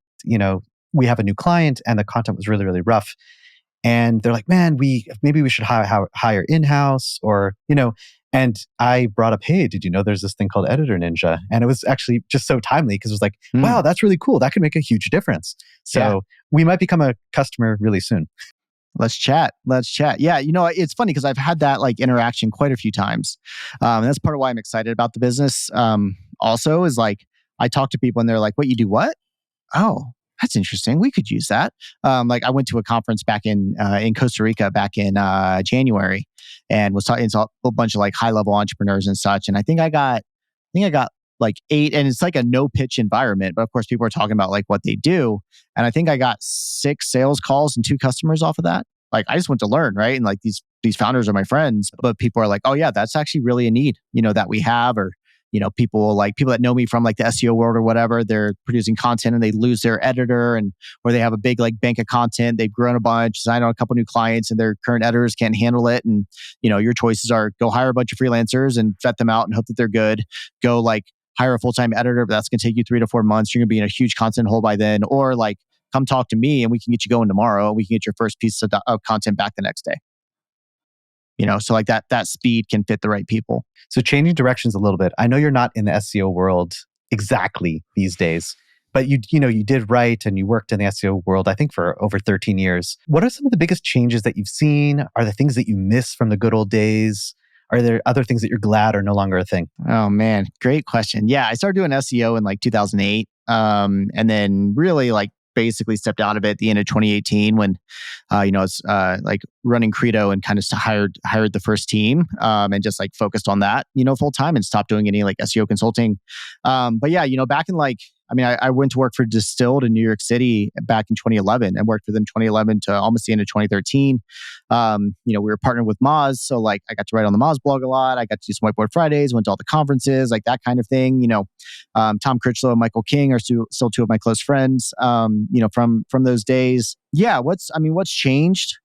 we have a new client and the content was really, really rough. And they're like, man, maybe we should hire in-house, or, and I brought up, hey, did you know there's this thing called EditorNinja? And it was actually just so timely because it was like, wow, that's really cool. That could make a huge difference. So we might become a customer really soon. Let's chat. Yeah, it's funny because I've had that like interaction quite a few times. And that's part of why I'm excited about the business. Also is like, I talk to people and they're like, what, you do what? Oh, that's interesting. We could use that. Like I went to a conference back in Costa Rica back in January, and was talking to a bunch of like high level entrepreneurs and such. And I think I got like 8, and it's like a no pitch environment. But of course, people are talking about like what they do. And I think I got 6 sales calls and 2 customers off of that. Like I just went to learn, right? And like these founders are my friends, but people are like, oh yeah, that's actually really a need, that we have, or people that know me from like the SEO world or whatever, they're producing content and they lose their editor, and or they have a big like bank of content, they've grown a bunch, signed on a couple new clients, and their current editors can't handle it. And your choices are go hire a bunch of freelancers and vet them out and hope that they're good. Go like hire a full-time editor, but that's going to take you 3 to 4 months. You're going to be in a huge content hole by then. Or like come talk to me and we can get you going tomorrow. We can get your first piece of content back the next day. So like that speed can fit the right people. So changing directions a little bit. I know you're not in the SEO world exactly these days, but you did write and you worked in the SEO world, I think, for over 13 years. What are some of the biggest changes that you've seen? Are there things that you miss from the good old days? Are there other things that you're glad are no longer a thing? Oh man, great question. Yeah, I started doing SEO in like 2008, and then really like basically stepped out of it at the end of 2018 when, I was like running Credo and kind of hired the first team, and just like focused on that, full time, and stopped doing any like SEO consulting. But yeah, back in like, I went to work for Distilled in New York City back in 2011 and worked for them 2011 to almost the end of 2013. We were partnered with Moz. So like I got to write on the Moz blog a lot. I got to do some Whiteboard Fridays, went to all the conferences, like that kind of thing. Tom Critchlow and Michael King are still 2 of my close friends, from those days. Yeah. What's changed?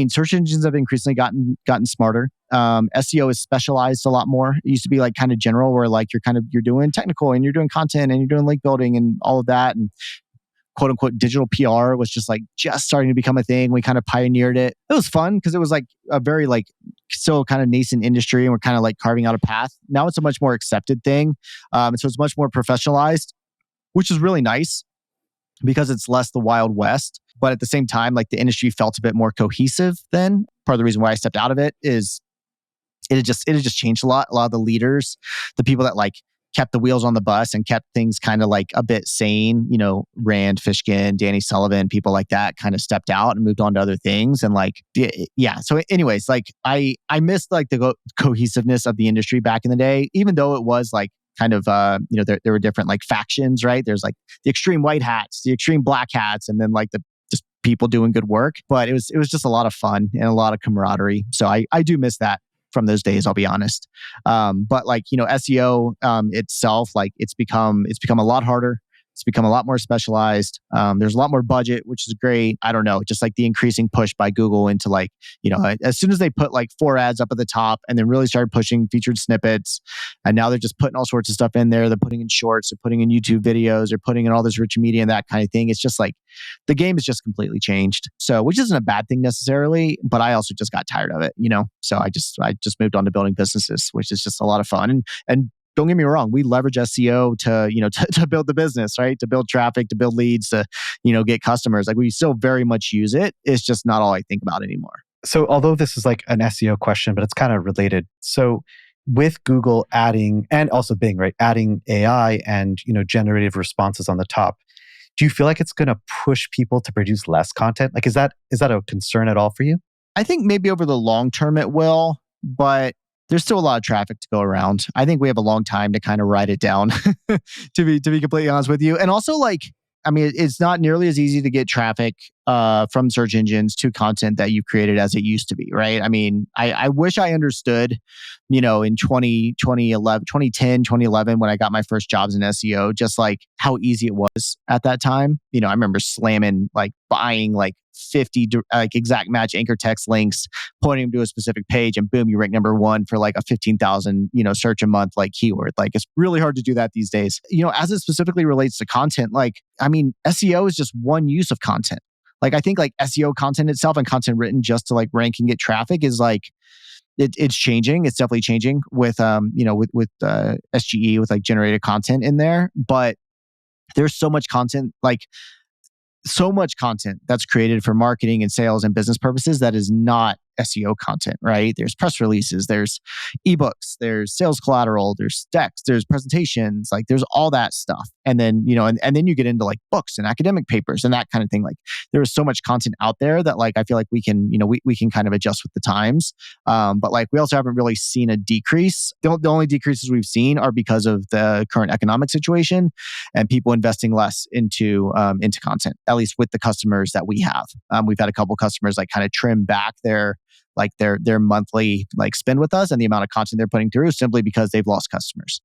Search engines have increasingly gotten smarter. SEO is specialized a lot more. It used to be like kind of general, where like you're doing technical and you're doing content and you're doing link building and all of that. And quote unquote digital PR was just starting to become a thing. We kind of pioneered it. It was fun because it was like a very like still kind of nascent industry, and we're kind of like carving out a path. Now it's a much more accepted thing. And so it's much more professionalized, which is really nice because it's less the Wild West. But at the same time, like the industry felt a bit more cohesive then. Part of the reason why I stepped out of it is it had just changed a lot. A lot of the leaders, the people that like kept the wheels on the bus and kept things kind of like a bit sane, Rand Fishkin, Danny Sullivan, people like that kind of stepped out and moved on to other things. And like, yeah. So anyways, like I missed like the cohesiveness of the industry back in the day, even though it was like kind of, there were different like factions, right? There's like the extreme white hats, the extreme black hats, and then like the just people doing good work. But it was just a lot of fun and a lot of camaraderie. So I do miss that from those days, I'll be honest. But like, SEO itself, like it's become a lot harder. It's become a lot more specialized. There's a lot more budget, which is great. I don't know, just like the increasing push by Google into like, as soon as they put like 4 ads up at the top and then really started pushing featured snippets, and now they're just putting all sorts of stuff in there. They're putting in shorts, they're putting in YouTube videos, they're putting in all this rich media and that kind of thing. It's just like the game has just completely changed. So, which isn't a bad thing necessarily, but I also just got tired of it, So I just moved on to building businesses, which is just a lot of fun. And don't get me wrong, we leverage SEO to build the business, right? To build traffic, to build leads, to, get customers. Like we still very much use it. It's just not all I think about anymore. So although this is like an SEO question, but it's kind of related. So with Google adding, and also Bing, right? Adding AI and, generative responses on the top, do you feel like it's going to push people to produce less content? Like, is that a concern at all for you? I think maybe over the long term it will, but there's still a lot of traffic to go around. I think we have a long time to kind of ride it down, to be completely honest with you. And also like, it's not nearly as easy to get traffic from search engines to content that you've created as it used to be, right? I wish I understood, in 2010, when I got my first jobs in SEO, just like how easy it was at that time. I remember slamming, like buying like 50 like exact match anchor text links, pointing them to a specific page, and boom, you rank number 1 for like a 15,000, search a month like keyword. Like it's really hard to do that these days. As it specifically relates to content, like, SEO is just one use of content. Like I think like SEO content itself and content written just to like rank and get traffic is like, it's changing. It's definitely changing with, with SGE, with like generated content in there. But there's so much content that's created for marketing and sales and business purposes that is not SEO content, right? There's press releases, there's ebooks, there's sales collateral, there's decks, there's presentations, like there's all that stuff. And then, and then you get into like books and academic papers and that kind of thing. Like there is so much content out there that like I feel like we can, we can kind of adjust with the times. But like we also haven't really seen a decrease. The only decreases we've seen are because of the current economic situation and people investing less into content, at least with the customers that we have. We've had a couple customers like kind of trim back their monthly like spend with us and the amount of content they're putting through simply because they've lost customers.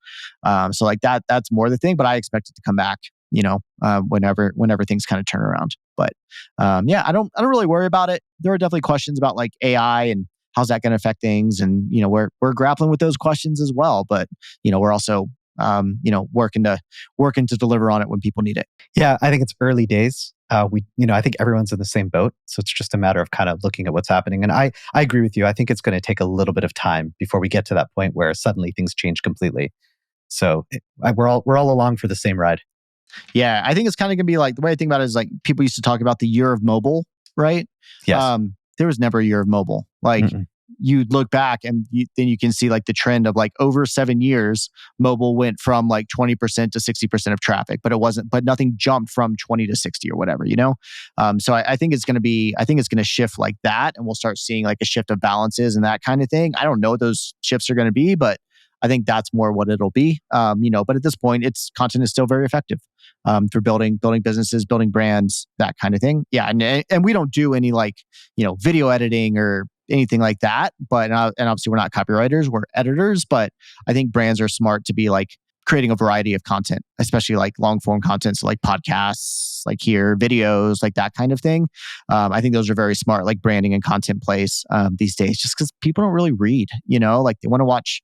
So like that's more the thing, but I expect it to come back, whenever things kind of turn around. But I don't really worry about it. There are definitely questions about like AI and how's that going to affect things, and we're grappling with those questions as well. But we're also working to deliver on it when people need it. Yeah, I think it's early days. I think everyone's in the same boat. So it's just a matter of kind of looking at what's happening. And I agree with you. I think it's going to take a little bit of time before we get to that point where suddenly things change completely. So we're all along for the same ride. Yeah, I think it's kind of going to be like, the way I think about it is like people used to talk about the year of mobile, right? Yes. There was never a year of mobile. Like you look back and then you can see like the trend of like over 7 years, mobile went from like 20% to 60% of traffic, but nothing jumped from 20 to 60 or whatever, So I think it's going to shift like that, and we'll start seeing like a shift of balances and that kind of thing. I don't know what those shifts are going to be, but I think that's more what it'll be. But at this point, content is still very effective for building businesses, building brands, that kind of thing. Yeah, and we don't do any like video editing or anything like that. But and obviously we're not copywriters, we're editors. But I think brands are smart to be like creating a variety of content, especially like long form content, so like podcasts, like here, videos, like that kind of thing. I think those are very smart, like branding and content plays these days, just because people don't really read, like they want to watch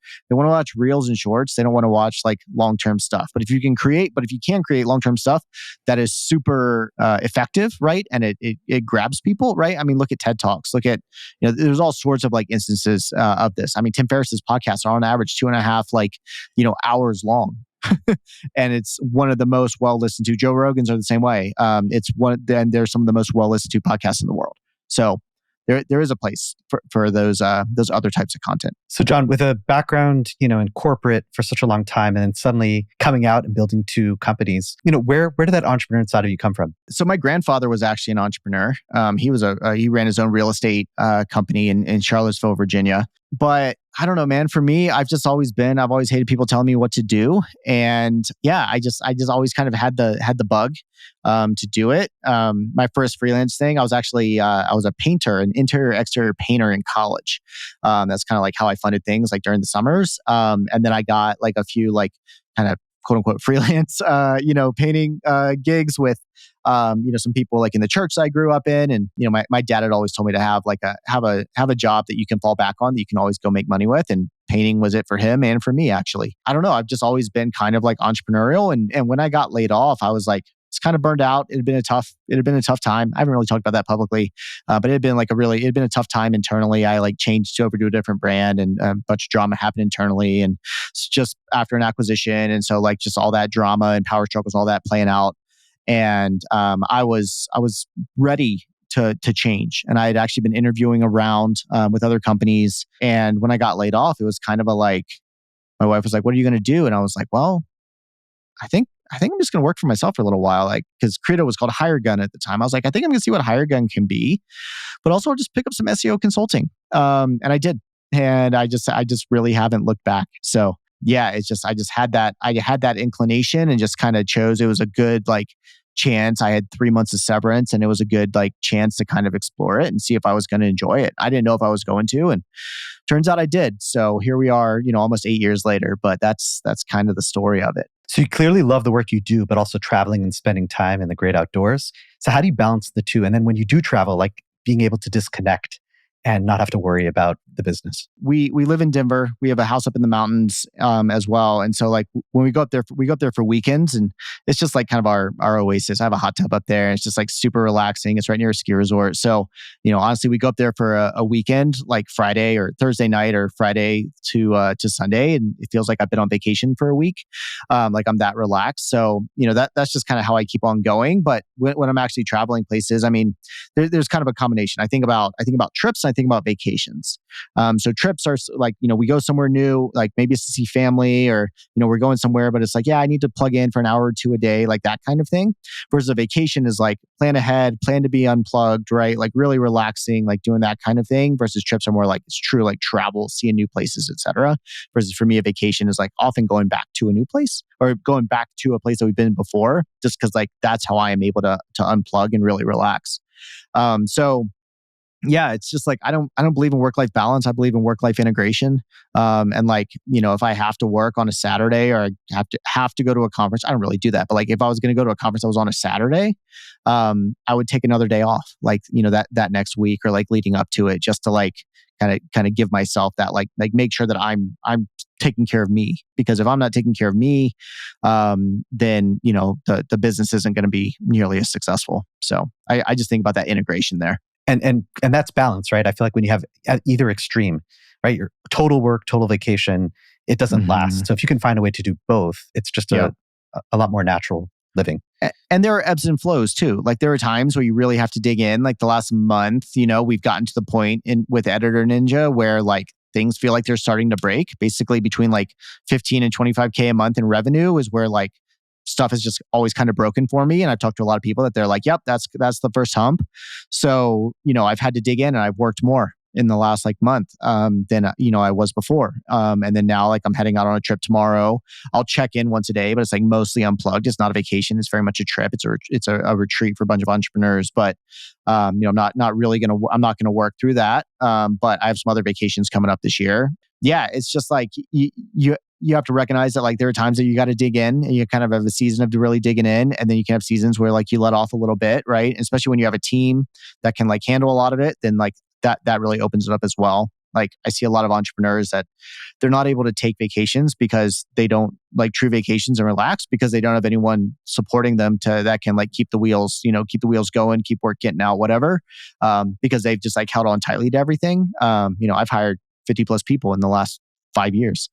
reels and shorts. They don't want to watch like long-term stuff. But if you can create long-term stuff that is super effective, right? And it grabs people, right? I mean, look at TED Talks, look at, there's all sorts of like instances of this. I mean, Tim Ferriss's podcasts are on average 2.5 hours long. And it's one of the most well listened to. Joe Rogan's are the same way. They're some of the most well listened to podcasts in the world. So there is a place for those other types of content. So John, with a background, in corporate for such a long time, and then suddenly coming out and building two companies, where did that entrepreneur inside of you come from? So my grandfather was actually an entrepreneur. He ran his own real estate company in Charlottesville, Virginia. But I don't know, man. For me, I've always hated people telling me what to do. And yeah, I just always kind of had the bug to do it. My first freelance thing, I was a painter, an interior exterior painter in college. That's kind of like how I funded things like during the summers. And then I got like a few like kind of quote unquote freelance, painting gigs with, some people like in the church that I grew up in. And, my dad had always told me to have a job that you can fall back on, that you can always go make money with. And painting was it for him and for me, actually. I don't know. I've just always been kind of like entrepreneurial. And when I got laid off, I was like, it's kind of burned out. It had been a tough time. I haven't really talked about that publicly, but it had been a tough time internally. I like changed over to a different brand, and a bunch of drama happened internally, and it's just after an acquisition. And so like just all that drama and power struggles, all that playing out. And I was ready to change. And I had actually been interviewing around with other companies. And when I got laid off, it was kind of my wife was like, "What are you going to do?" And I was like, "Well, I think I'm just going to work for myself for a little while." Like, because Credo was called Hire Gun at the time. I was like, I think I'm going to see what Hire Gun can be, but also I'll just pick up some SEO consulting. And I did. And I just really haven't looked back. So yeah, I had that inclination and just kind of chose. It was a good like chance. I had 3 months of severance, and it was a good like chance to kind of explore it and see if I was going to enjoy it. I didn't know if I was going to, and turns out I did. So here we are, almost 8 years later, but that's kind of the story of it. So you clearly love the work you do, but also traveling and spending time in the great outdoors. So how do you balance the two? And then when you do travel, like being able to disconnect and not have to worry about the business. We live in Denver. We have a house up in the mountains as well. And so like when we go up there for weekends, and it's just like kind of our oasis. I have a hot tub up there, and it's just like super relaxing. It's right near a ski resort. So, honestly, we go up there for a weekend, like Friday or Thursday night or Friday to Sunday. And it feels like I've been on vacation for a week. Like I'm that relaxed. So, that's just kind of how I keep on going. But when I'm actually traveling places, I mean, there's kind of a combination. I think about trips, and I think about vacations. So trips are like, we go somewhere new, like maybe it's to see family or, we're going somewhere, but it's like, yeah, I need to plug in for an hour or two a day, like that kind of thing. Versus a vacation is like plan ahead, plan to be unplugged, right? Like really relaxing, like doing that kind of thing. Versus trips are more like it's true, like travel, seeing new places, etc. Versus for me, a vacation is like often going back to a new place or going back to a place that we've been before, just because like that's how I am able to unplug and really relax. So yeah, it's just like I don't believe in work-life balance. I believe in work-life integration. And like, if I have to work on a Saturday or I have to go to a conference, I don't really do that. But like if I was going to go to a conference that was on a Saturday, I would take another day off, like, that next week or like leading up to it, just to like kind of give myself that like make sure that I'm taking care of me. Because if I'm not taking care of me, then the business isn't going to be nearly as successful. So I just think about that integration there. And that's balance, right? I feel like when you have at either extreme, right? Your total work, total vacation, it doesn't last. So if you can find a way to do both, it's just a lot more natural living. And there are ebbs and flows too. Like there are times where you really have to dig in. Like the last month, we've gotten to the point with EditorNinja where like things feel like they're starting to break. Basically between like 15 and 25K a month in revenue is where like stuff is just always kind of broken for me. And I've talked to a lot of people that they're like, yep, that's the first hump. So, I've had to dig in and I've worked more in the last like month than, I was before. And then now like I'm heading out on a trip tomorrow. I'll check in once a day, but it's like mostly unplugged. It's not a vacation. It's very much a trip. It's a retreat for a bunch of entrepreneurs, but I'm not going to work through that. But I have some other vacations coming up this year. Yeah. It's just like you have to recognize that like there are times that you got to dig in and you kind of have a season of really digging in. And then you can have seasons where like you let off a little bit, right? Especially when you have a team that can like handle a lot of it, then like that really opens it up as well. Like I see a lot of entrepreneurs that they're not able to take vacations because they don't like true vacations and relax because they don't have anyone supporting them that can like keep the wheels going, keep work getting out, whatever. Because they've just like held on tightly to everything. I've hired 50 plus people in the last 5 years.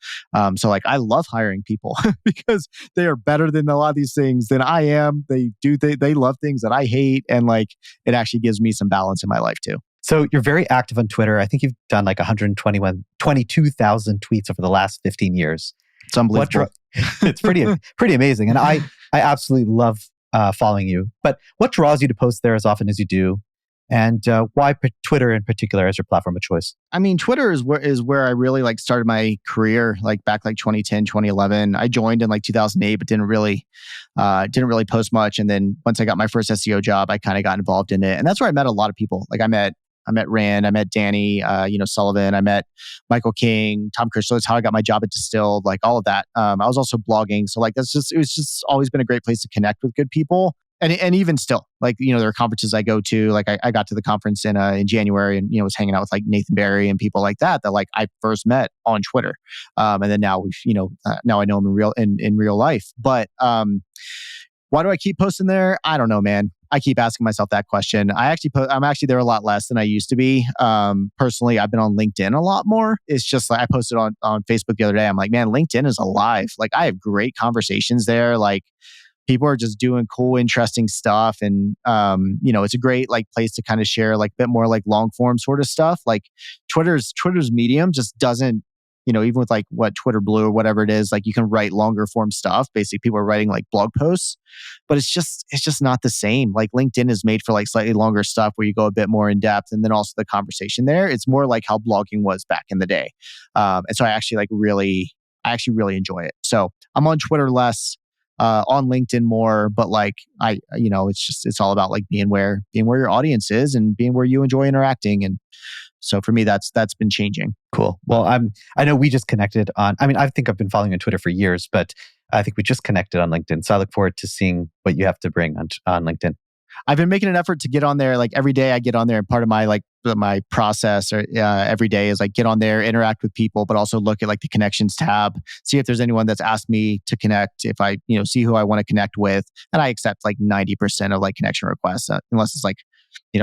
So like I love hiring people because they are better than a lot of these things than I am. They love things that I hate. And like it actually gives me some balance in my life too. So you're very active on Twitter. I think you've done like 22,000 tweets over the last 15 years. It's unbelievable. It's pretty amazing. And I absolutely love following you. But what draws you to post there as often as you do? And why Twitter in particular as your platform of choice? I mean, Twitter is where I really like started my career, like back like 2010, 2011. I joined in like 2008, but didn't really post much. And then once I got my first SEO job, I kind of got involved in it. And that's where I met a lot of people. Like I met Rand, I met Danny, Sullivan, I met Michael King, Tom Kirsch. So that's how I got my job at Distilled, like all of that. I was also blogging. So like it was just always been a great place to connect with good people. And even still, like, there are conferences I go to, like I got to the conference in January and, was hanging out with like Nathan Barry and people like that like I first met on Twitter. And then now now I know him in real life. But why do I keep posting there? I don't know, man. I keep asking myself that question. I'm actually there a lot less than I used to be. Personally, I've been on LinkedIn a lot more. It's just like I posted on Facebook the other day. I'm like, man, LinkedIn is alive. Like I have great conversations there. Like people are just doing cool, interesting stuff. And, it's a great like place to kind of share like a bit more like long form sort of stuff. Like Twitter's medium just doesn't, even with like what Twitter Blue or whatever it is, like you can write longer form stuff. Basically people are writing like blog posts, but it's just not the same. Like LinkedIn is made for like slightly longer stuff where you go a bit more in depth. And then also the conversation there, it's more like how blogging was back in the day. And so I actually really enjoy it. So I'm on Twitter less. On LinkedIn more, but like it's all about like being where your audience is and being where you enjoy interacting. And so for me, that's been changing. Cool. Well, I know we just connected on. I mean, I think I've been following you on Twitter for years, but I think we just connected on LinkedIn. So I look forward to seeing what you have to bring on LinkedIn. I've been making an effort to get on there. Like every day I get on there, and part of my my process or every day is like get on there, interact with people, but also look at like the connections tab, see if there's anyone that's asked me to connect, if I, see who I want to connect with. And I accept like 90% of like connection requests, unless it's like,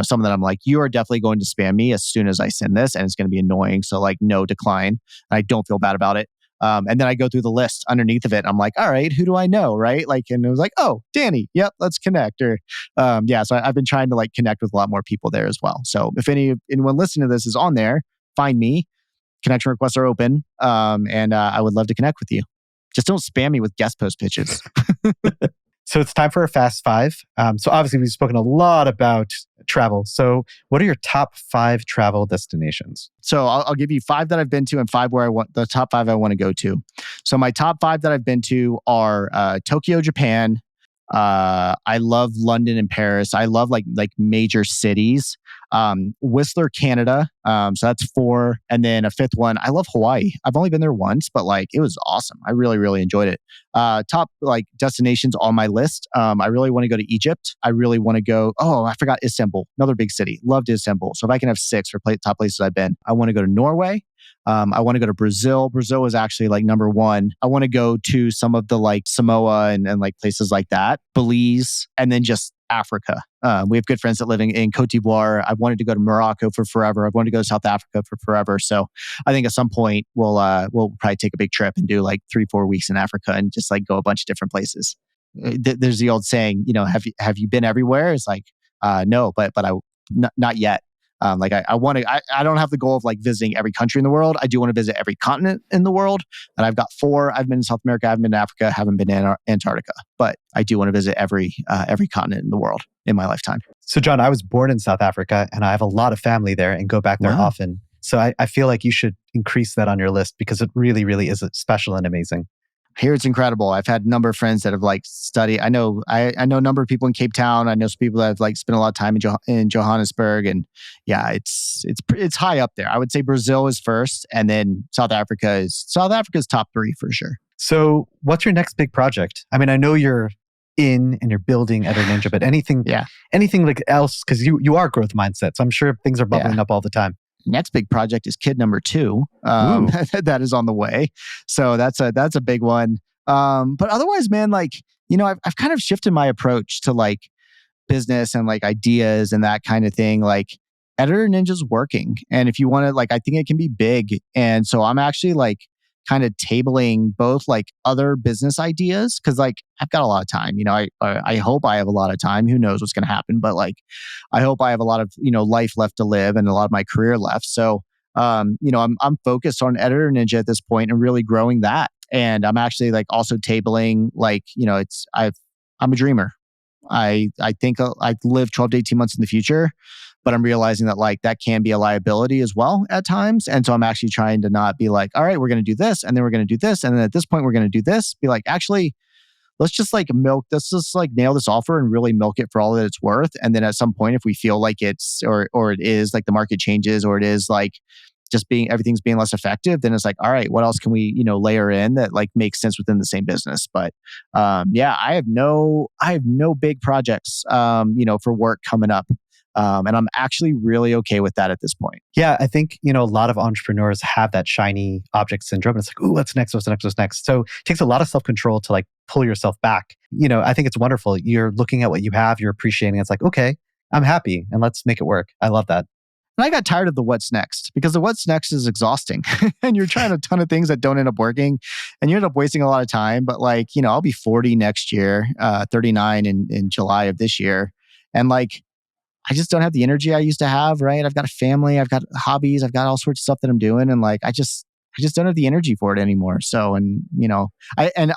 some that I'm like, you are definitely going to spam me as soon as I send this and it's going to be annoying. So like no decline. I don't feel bad about it. And then I go through the list underneath of it. I'm like, all right, who do I know? Right. Like, and it was like, oh, Danny. Yep. Let's connect. Or, so I've been trying to like connect with a lot more people there as well. So if anyone listening to this is on there, find me. Connection requests are open. And I would love to connect with you. Just don't spam me with guest post pitches. So it's time for our Fast Five. So obviously we've spoken a lot about travel. So what are your top 5 travel destinations? So I'll give you 5 that I've been to and 5 where the top 5 I want to go to. So my top 5 that I've been to are Tokyo, Japan. I love London and Paris. I love like major cities. Whistler, Canada. So that's 4. And then a 5th one. I love Hawaii. I've only been there once, but like it was awesome. I really, really enjoyed it. Top like destinations on my list. I really want to go to Egypt. I really want to go. Oh, I forgot Istanbul, another big city. Loved Istanbul. So if I can have 6 for top places I've been, I want to go to Norway. I want to go to Brazil. Brazil is actually like number 1. I want to go to some of the like Samoa and like places like that, Belize, and then just Africa. We have good friends that live in Cote d'Ivoire. I've wanted to go to Morocco for forever. I've wanted to go to South Africa for forever. So I think at some point we'll probably take a big trip and do like 3-4 weeks in Africa and just like go a bunch of different places. There's the old saying, have you been everywhere? It's like, no, but not yet. I want to. I don't have the goal of like visiting every country in the world. I do want to visit every continent in the world, and I've got 4. I've been in South America, I've been to Africa, haven't been in Antarctica, but I do want to visit every continent in the world in my lifetime. So, John, I was born in South Africa, and I have a lot of family there, and go back there often. So, I feel like you should increase that on your list because it really, really is special and amazing. Here it's incredible. I've had a number of friends that have like studied. I know a number of people in Cape Town. I know some people that have like spent a lot of time in Johannesburg, and yeah, it's high up there. I would say Brazil is first, and then South Africa's top 3 for sure. So, what's your next big project? I mean, I know you're and you're building EditorNinja, but anything like else, because you are growth mindset. So I'm sure things are bubbling up all the time. Next big project is kid number 2. That is on the way. So that's a big one. But otherwise, man, like, I've kind of shifted my approach to like business and like ideas and that kind of thing. Like EditorNinja's working. And if you want to, like, I think it can be big. And so I'm actually like kind of tabling both like other business ideas, because like I've got a lot of time. I hope I have a lot of time. Who knows what's going to happen, but like I hope I have a lot of life left to live and a lot of my career left. So I'm focused on EditorNinja at this point and really growing that. And I'm actually like also tabling like I'm a dreamer. I think I live 12 to 18 months in the future, but I'm realizing that like that can be a liability as well at times. And so I'm actually trying to not be like, all right, we're going to do this, and then we're going to do this, and then at this point we're going to do this. Be like, actually, let's just nail this offer and really milk it for all that it's worth. And then at some point, if we feel like it's or it is like the market changes, or it is like just everything's being less effective, then it's like, all right, what else can we layer in that like makes sense within the same business? But I have no big projects for work coming up. And I'm actually really okay with that at this point. Yeah, I think, a lot of entrepreneurs have that shiny object syndrome. It's like, ooh, what's next? So it takes a lot of self-control to like pull yourself back. I think it's wonderful. You're looking at what you have, you're appreciating it. It's like, okay, I'm happy and let's make it work. I love that. And I got tired of the what's next, because the what's next is exhausting and you're trying a ton of things that don't end up working and you end up wasting a lot of time. But like, I'll be 40 next year, 39 in July of this year. And like, I just don't have the energy I used to have, right? I've got a family, I've got hobbies, I've got all sorts of stuff that I'm doing. And like, I just don't have the energy for it anymore. So, and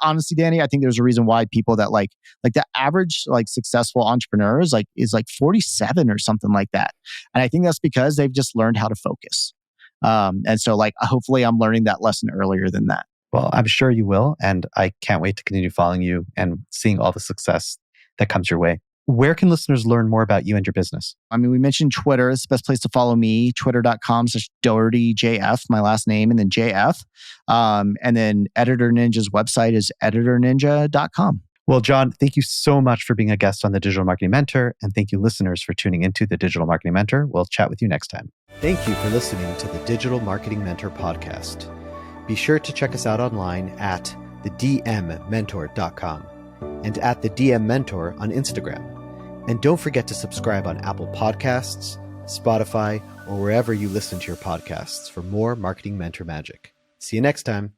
honestly, Danny, I think there's a reason why people that like the average like successful entrepreneurs is like 47 or something like that. And I think that's because they've just learned how to focus. And so like, hopefully I'm learning that lesson earlier than that. Well, I'm sure you will. And I can't wait to continue following you and seeing all the success that comes your way. Where can listeners learn more about you and your business? I mean, we mentioned Twitter. It's the best place to follow me. Twitter.com/DohertyJF, my last name, and then JF. And then EditorNinja's website is EditorNinja.com. Well, John, thank you so much for being a guest on the Digital Marketing Mentor. And thank you, listeners, for tuning into the Digital Marketing Mentor. We'll chat with you next time. Thank you for listening to the Digital Marketing Mentor podcast. Be sure to check us out online at thedmmentor.com and at the DM Mentor on Instagram. And don't forget to subscribe on Apple Podcasts, Spotify, or wherever you listen to your podcasts for more marketing mentor magic. See you next time.